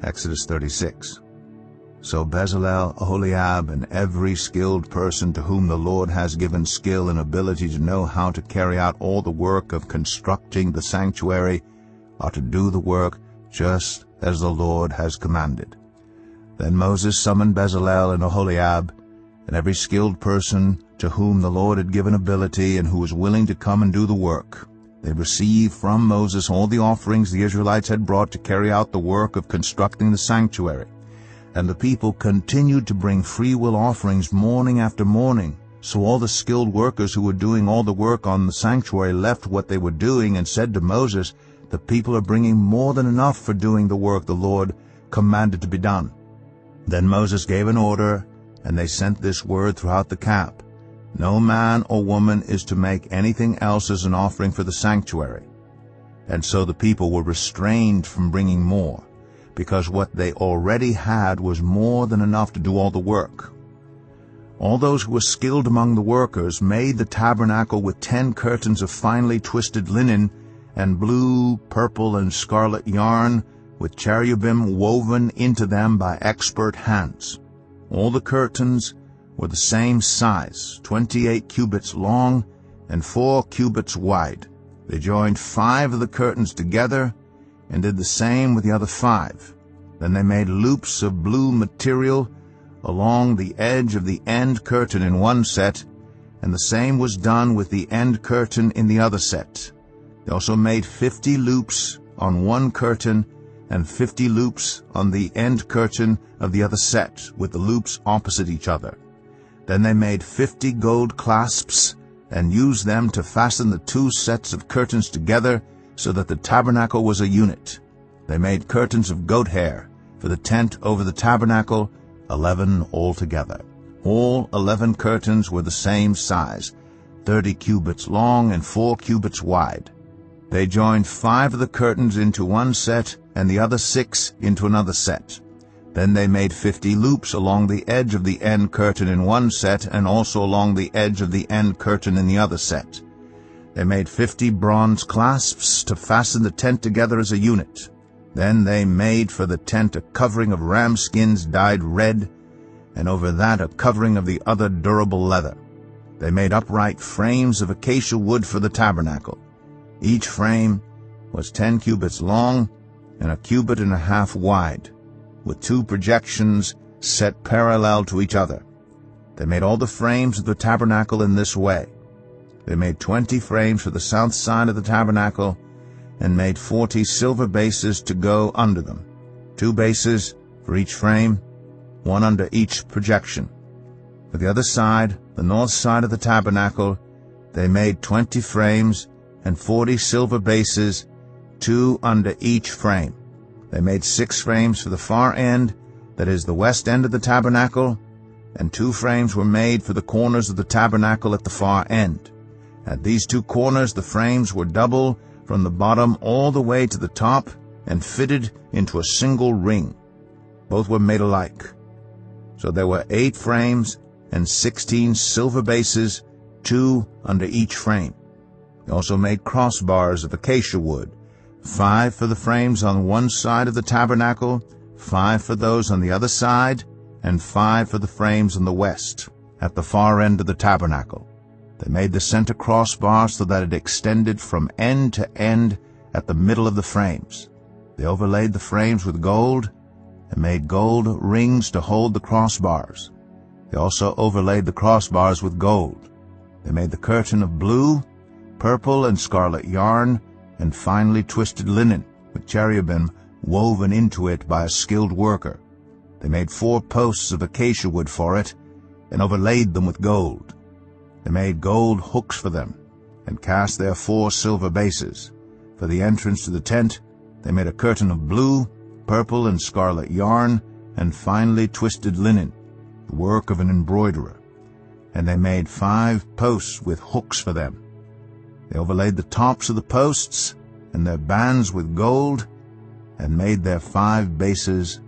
Exodus 36. So Bezalel, Aholiab, and every skilled person to whom the Lord has given skill and ability to know how to carry out all the work of constructing the sanctuary are to do the work just as the Lord has commanded. Then Moses summoned Bezalel and Aholiab, and every skilled person to whom the Lord had given ability and who was willing to come and do the work. They received from Moses all the offerings the Israelites had brought to carry out the work of constructing the sanctuary. And the people continued to bring free-will offerings morning after morning. So all the skilled workers who were doing all the work on the sanctuary left what they were doing and said to Moses, "The people are bringing more than enough for doing the work the Lord commanded to be done." Then Moses gave an order, and they sent this word throughout the camp: "No man or woman is to make anything else as an offering for the sanctuary." And so the people were restrained from bringing more, because what they already had was more than enough to do all the work. All those who were skilled among the workers made the tabernacle with 10 curtains of finely twisted linen and blue, purple, and scarlet yarn, with cherubim woven into them by expert hands. All the curtains were the same size, 28 cubits long and 4 cubits wide. They joined 5 of the curtains together and did the same with the other 5. Then they made loops of blue material along the edge of the end curtain in one set, and the same was done with the end curtain in the other set. They also made 50 loops on one curtain and 50 loops on the end curtain of the other set, with the loops opposite each other. Then they made 50 gold clasps and used them to fasten the 2 sets of curtains together so that the tabernacle was a unit. They made curtains of goat hair for the tent over the tabernacle, 11 altogether. All 11 curtains were the same size, 30 cubits long and 4 cubits wide. They joined 5 of the curtains into one set and the other 6 into another set. Then they made 50 loops along the edge of the end curtain in one set and also along the edge of the end curtain in the other set. They made 50 bronze clasps to fasten the tent together as a unit. Then they made for the tent a covering of ram skins dyed red, and over that a covering of the other durable leather. They made upright frames of acacia wood for the tabernacle. Each frame was 10 cubits long and 1.5 cubits wide, with 2 projections set parallel to each other. They made all the frames of the tabernacle in this way. They made 20 frames for the south side of the tabernacle and made 40 silver bases to go under them, 2 bases for each frame, 1 under each projection. For the other side, the north side of the tabernacle, they made 20 frames and 40 silver bases, 2 under each frame. They made 6 frames for the far end, that is the west end of the tabernacle, and 2 frames were made for the corners of the tabernacle at the far end. At these 2 corners the frames were double from the bottom all the way to the top and fitted into a single ring. Both were made alike. So there were 8 frames and 16 silver bases, 2 under each frame. They also made crossbars of acacia wood, 5 for the frames on one side of the tabernacle, 5 for those on the other side, and 5 for the frames on the west, at the far end of the tabernacle. They made the center crossbar so that it extended from end to end at the middle of the frames. They overlaid the frames with gold and made gold rings to hold the crossbars. They also overlaid the crossbars with gold. They made the curtain of blue, purple, and scarlet yarn and finely twisted linen, with cherubim woven into it by a skilled worker. They made 4 posts of acacia wood for it and overlaid them with gold. They made gold hooks for them and cast their 4 silver bases. For the entrance to the tent, they made a curtain of blue, purple, and scarlet yarn and finely twisted linen, the work of an embroiderer. And they made 5 posts with hooks for them. They overlaid the tops of the posts and their bands with gold and made their 5 bases